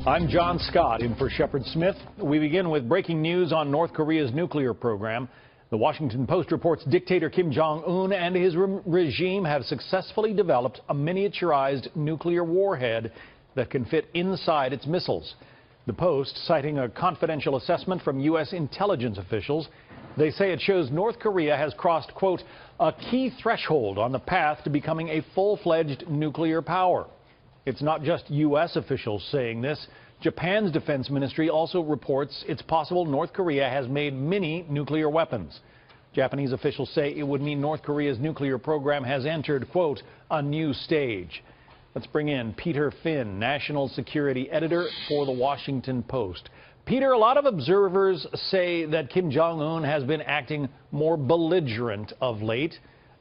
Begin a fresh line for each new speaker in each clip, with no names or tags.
I'm John Scott in for Shepard Smith. We begin with breaking news on North Korea's nuclear program. The Washington Post reports dictator Kim Jong-un and his regime have successfully developed a miniaturized nuclear warhead that can fit inside its missiles. The Post, citing a confidential assessment from U.S. intelligence officials, they say it shows North Korea has crossed, quote, a key threshold on the path to becoming a full-fledged nuclear power. It's not just U.S. officials saying this. Japan's defense ministry also reports it's possible North Korea has made mini nuclear weapons. Japanese officials say it would mean North Korea's nuclear program has entered, quote, a new stage. Let's bring in Peter Finn, national security editor for the Washington Post. Peter, a lot of observers say that Kim Jong-un has been acting more belligerent of late.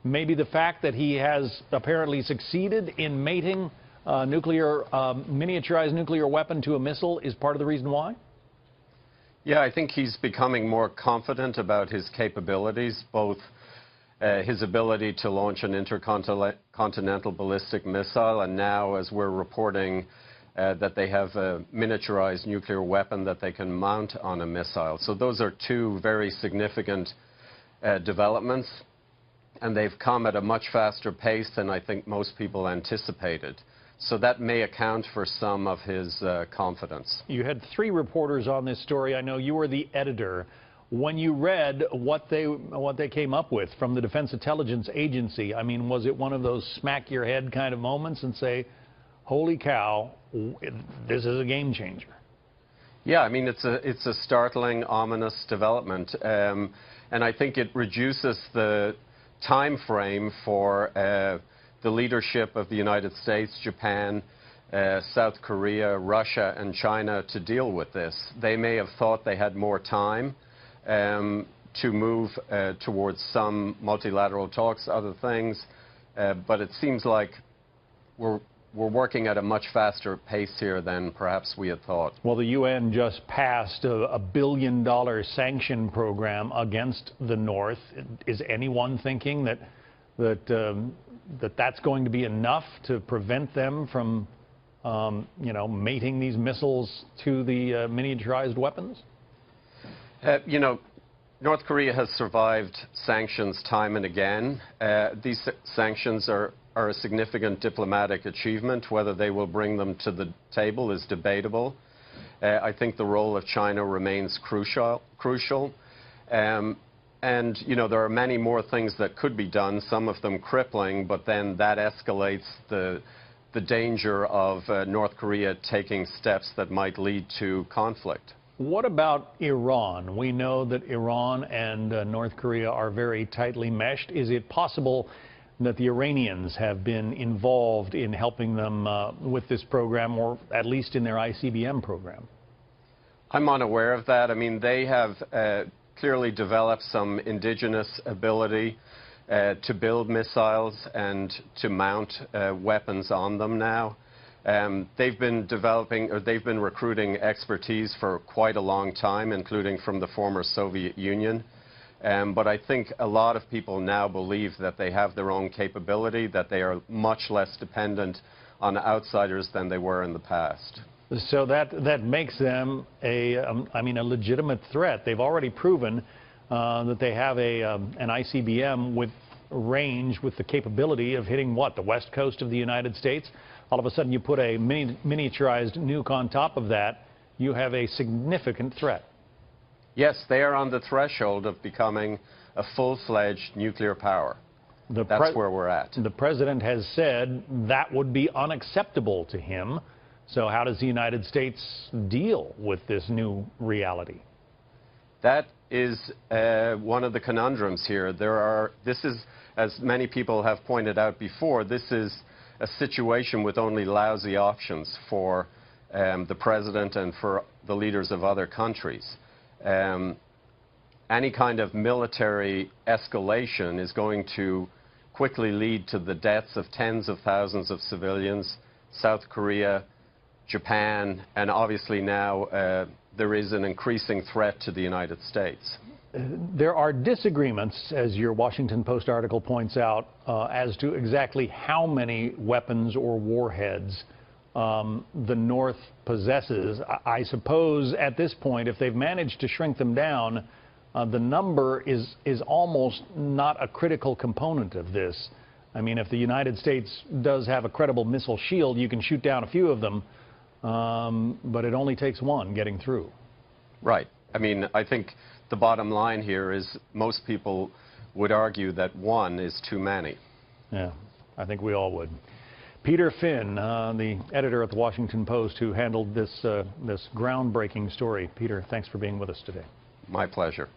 Maybe the fact that he has apparently succeeded in mating miniaturized nuclear weapon to a missile is part of the reason why?
Yeah, I think he's becoming more confident about his capabilities, both his ability to launch an intercontinental ballistic missile, and now, as we're reporting, that they have a miniaturized nuclear weapon that they can mount on a missile. So those are two very significant developments, and they've come at a much faster pace than I think most people anticipated. So that may account for some of his confidence. You
had three reporters on this story. I know you were the editor. When you read what they came up with from the Defense Intelligence Agency, I mean, was it one of those smack your head kind of moments and say, holy cow, this is a game changer?
Yeah, I mean, it's a startling, ominous development. And I think it reduces the time frame for the leadership of the United States, Japan, South Korea, Russia, and China to deal with this. They may have thought they had more time to move towards some multilateral talks, other things, but it seems like we're working at a much faster pace here than perhaps we had thought.
Well, the UN just passed a $1 billion sanction program against the North. Is anyone thinking that's going to be enough to prevent them from, mating these missiles to the miniaturized weapons?
North Korea has survived sanctions time and again. These sanctions are a significant diplomatic achievement. Whether they will bring them to the table is debatable. I think the role of China remains crucial. And, there are many more things that could be done, some of them crippling, but then that escalates the danger of North Korea taking steps that might lead to conflict.
What about Iran? We know that Iran and North Korea are very tightly meshed. Is it possible that the Iranians have been involved in helping them with this program, or at least in their ICBM program?
I'm unaware of that. I mean, they have clearly developed some indigenous ability to build missiles and to mount weapons on them now. They've been recruiting expertise for quite a long time, including from the former Soviet Union. But I think a lot of people now believe that they have their own capability, that they are much less dependent on outsiders than they were in the past.
So that makes them a legitimate threat. They've already proven that they have an ICBM with range, with the capability of hitting, the west coast of the United States. All of a sudden, you put a miniaturized nuke on top of that, you have a significant threat.
Yes, they are on the threshold of becoming a full-fledged nuclear power. That's where we're at.
The president has said that would be unacceptable to him. So how does the United States deal with this new reality?
That is one of the conundrums here. This is, as many people have pointed out before, this is a situation with only lousy options for the president and for the leaders of other countries. Any kind of military escalation is going to quickly lead to the deaths of tens of thousands of civilians. South Korea, Japan, and obviously now there is an increasing threat to the United States.
There are disagreements, as your Washington Post article points out, as to exactly how many weapons or warheads the North possesses. I suppose at this point, if they've managed to shrink them down, the number is almost not a critical component of this. I mean, if the United States does have a credible missile shield, you can shoot down a few of them, but it only takes one getting through.
Right. I mean, I think the bottom line here is most people would argue that one is too many.
Yeah, I think we all would. Peter Finn, the editor at the Washington Post, who handled this groundbreaking story. Peter, thanks for being with us today.
My pleasure.